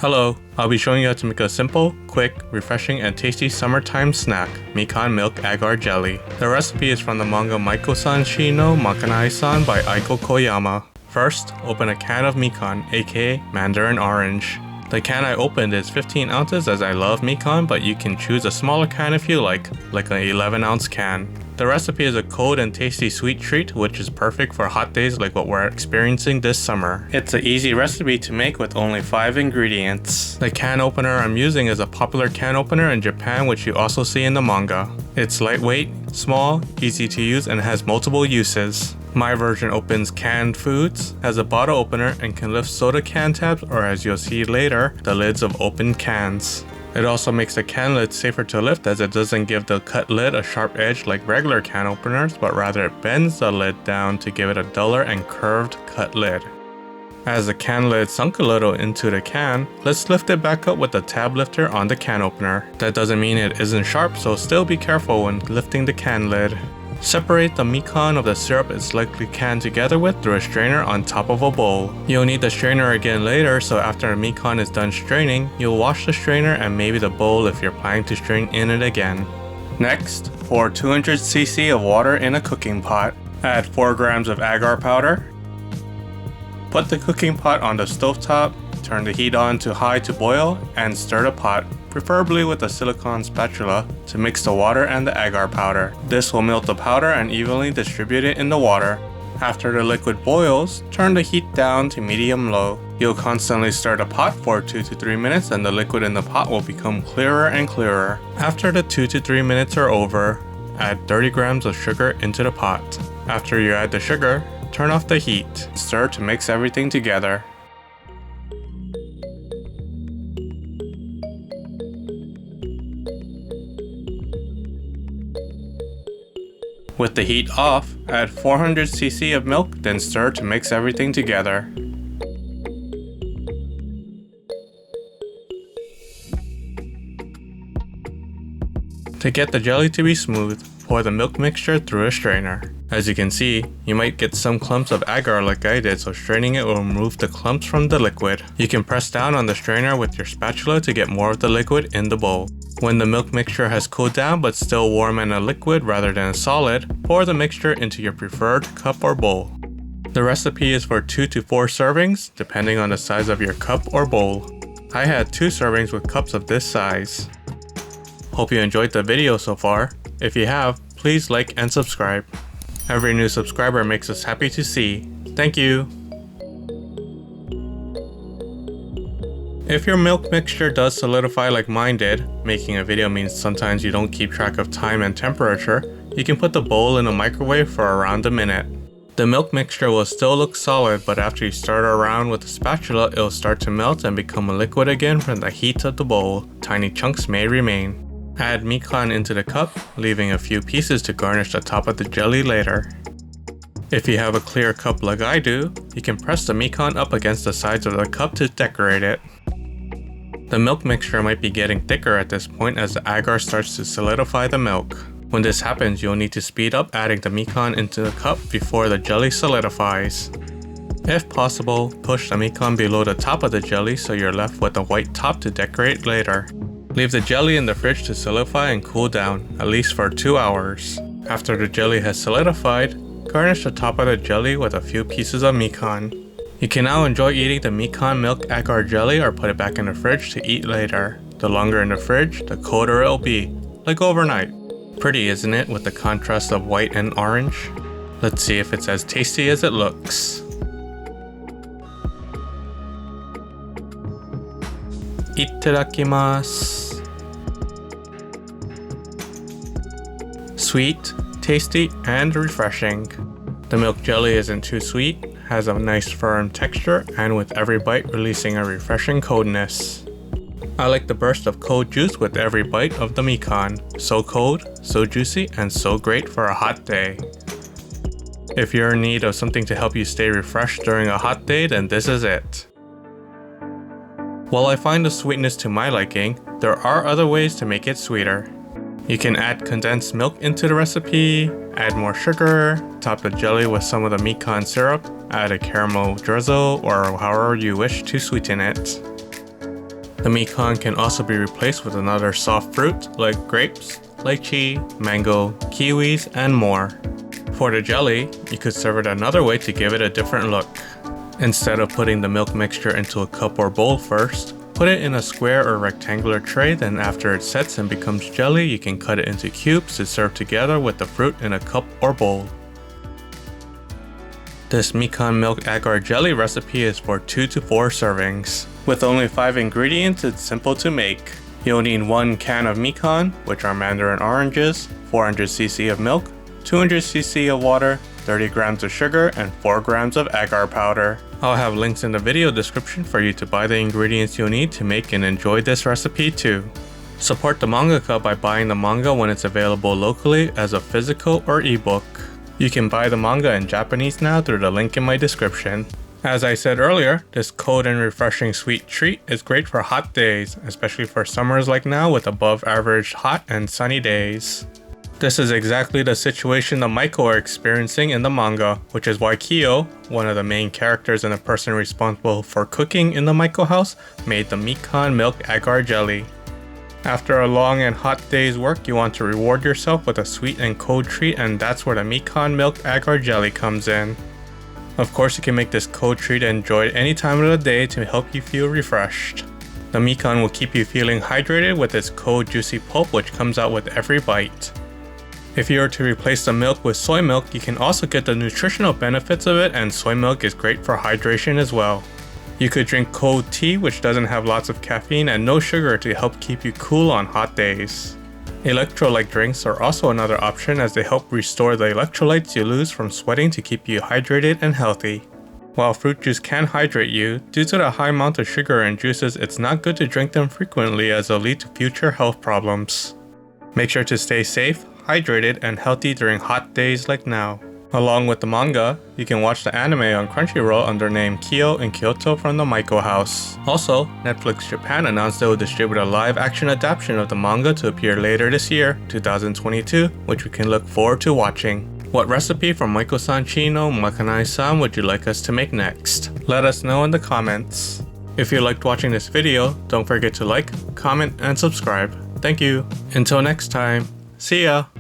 Hello, I'll be showing you how to make a simple, quick, refreshing, and tasty summertime snack, MIKAN Milk Agar Jelly. The recipe is from the manga Maiko-san Chi Makanai-san by Aiko Koyama. First, open a can of mikan, aka mandarin orange. The can I opened is 15 ounces as I love mikan, but you can choose a smaller can if you like an 11 ounce can. The recipe is a cold and tasty sweet treat which is perfect for hot days like what we're experiencing this summer. It's an easy recipe to make with only 5 ingredients. The can opener I'm using is a popular can opener in Japan which you also see in the manga. It's lightweight, small, easy to use, and has multiple uses. My version opens canned foods, has a bottle opener, and can lift soda can tabs, or as you'll see later, the lids of open cans. It also makes the can lid safer to lift as it doesn't give the cut lid a sharp edge like regular can openers, but rather it bends the lid down to give it a duller and curved cut lid. As the can lid sunk a little into the can, let's lift it back up with the tab lifter on the can opener. That doesn't mean it isn't sharp, so still be careful when lifting the can lid. Separate the mikan of the syrup it's likely canned together with through a strainer on top of a bowl. You'll need the strainer again later, so after the mikan is done straining, you'll wash the strainer and maybe the bowl if you're planning to strain in it again. Next, pour 200 cc of water in a cooking pot. Add 4 grams of agar powder. Put the cooking pot on the stovetop, turn the heat on to high to boil, and stir the pot, preferably with a silicone spatula, to mix the water and the agar powder. This will melt the powder and evenly distribute it in the water. After the liquid boils, turn the heat down to medium-low. You'll constantly stir the pot for 2 to 3 minutes and the liquid in the pot will become clearer and clearer. After the 2 to 3 minutes are over, add 30 grams of sugar into the pot. After you add the sugar, turn off the heat. Stir to mix everything together. With the heat off, add 400 cc of milk, then stir to mix everything together. To get the jelly to be smooth, pour the milk mixture through a strainer. As you can see, you might get some clumps of agar like I did, so straining it will remove the clumps from the liquid. You can press down on the strainer with your spatula to get more of the liquid in the bowl. When the milk mixture has cooled down but still warm and a liquid rather than a solid, pour the mixture into your preferred cup or bowl. The recipe is for 2 to 4 servings, depending on the size of your cup or bowl. I had 2 servings with cups of this size. Hope you enjoyed the video so far. If you have, please like and subscribe. Every new subscriber makes us happy to see. Thank you! If your milk mixture does solidify like mine did, making a video means sometimes you don't keep track of time and temperature, you can put the bowl in a microwave for around a minute. The milk mixture will still look solid, but after you stir it around with a spatula, it will start to melt and become a liquid again from the heat of the bowl. Tiny chunks may remain. Add mikan into the cup, leaving a few pieces to garnish the top of the jelly later. If you have a clear cup like I do, you can press the mikan up against the sides of the cup to decorate it. The milk mixture might be getting thicker at this point as the agar starts to solidify the milk. When this happens, you'll need to speed up adding the mikan into the cup before the jelly solidifies. If possible, push the mikan below the top of the jelly so you're left with a white top to decorate later. Leave the jelly in the fridge to solidify and cool down, at least for 2 hours. After the jelly has solidified, garnish the top of the jelly with a few pieces of mikan. You can now enjoy eating the MIKAN Milk Agar Jelly or put it back in the fridge to eat later. The longer in the fridge, the colder it'll be, like overnight. Pretty, isn't it, with the contrast of white and orange? Let's see if it's as tasty as it looks. Itadakimasu. Sweet, tasty, and refreshing. The milk jelly isn't too sweet, has a nice firm texture, and with every bite releasing a refreshing coldness. I like the burst of cold juice with every bite of the mikan. So cold, so juicy, and so great for a hot day. If you're in need of something to help you stay refreshed during a hot day, then this is it. While I find the sweetness to my liking, there are other ways to make it sweeter. You can add condensed milk into the recipe, add more sugar, top the jelly with some of the mikan syrup, add a caramel drizzle, or however you wish to sweeten it. The mikan can also be replaced with another soft fruit like grapes, lychee, mango, kiwis, and more. For the jelly, you could serve it another way to give it a different look. Instead of putting the milk mixture into a cup or bowl first, put it in a square or rectangular tray, then after it sets and becomes jelly, you can cut it into cubes to serve together with the fruit in a cup or bowl. This MIKAN milk agar jelly recipe is for 2 to 4 servings. With only 5 ingredients, it's simple to make. You'll need 1 can of mikan, which are mandarin oranges, 400cc of milk, 200cc of water, 30 grams of sugar, and 4 grams of agar powder. I'll have links in the video description for you to buy the ingredients you'll need to make and enjoy this recipe too. Support the mangaka by buying the manga when it's available locally as a physical or ebook. You can buy the manga in Japanese now through the link in my description. As I said earlier, this cold and refreshing sweet treat is great for hot days, especially for summers like now with above average hot and sunny days. This is exactly the situation the Maiko are experiencing in the manga, which is why Kyo, one of the main characters and the person responsible for cooking in the Maiko House, made the MIKAN milk agar jelly. After a long and hot day's work, you want to reward yourself with a sweet and cold treat, and that's where the MIKAN milk agar jelly comes in. Of course, you can make this cold treat and enjoy it any time of the day to help you feel refreshed. The mikan will keep you feeling hydrated with its cold juicy pulp which comes out with every bite. If you were to replace the milk with soy milk, you can also get the nutritional benefits of it, and soy milk is great for hydration as well. You could drink cold tea which doesn't have lots of caffeine and no sugar to help keep you cool on hot days. Electrolyte drinks are also another option as they help restore the electrolytes you lose from sweating to keep you hydrated and healthy. While fruit juice can hydrate you, due to the high amount of sugar in juices, it's not good to drink them frequently as they'll lead to future health problems. Make sure to stay safe, hydrated, and healthy during hot days like now. Along with the manga, you can watch the anime on Crunchyroll under name Kyo in Kyoto from the Maiko House. Also, Netflix Japan announced they will distribute a live-action adaptation of the manga to appear later this year, 2022, which we can look forward to watching. What recipe from Maiko-san Chi no Makanai-san would you like us to make next? Let us know in the comments. If you liked watching this video, don't forget to like, comment, and subscribe. Thank you. Until next time, see ya!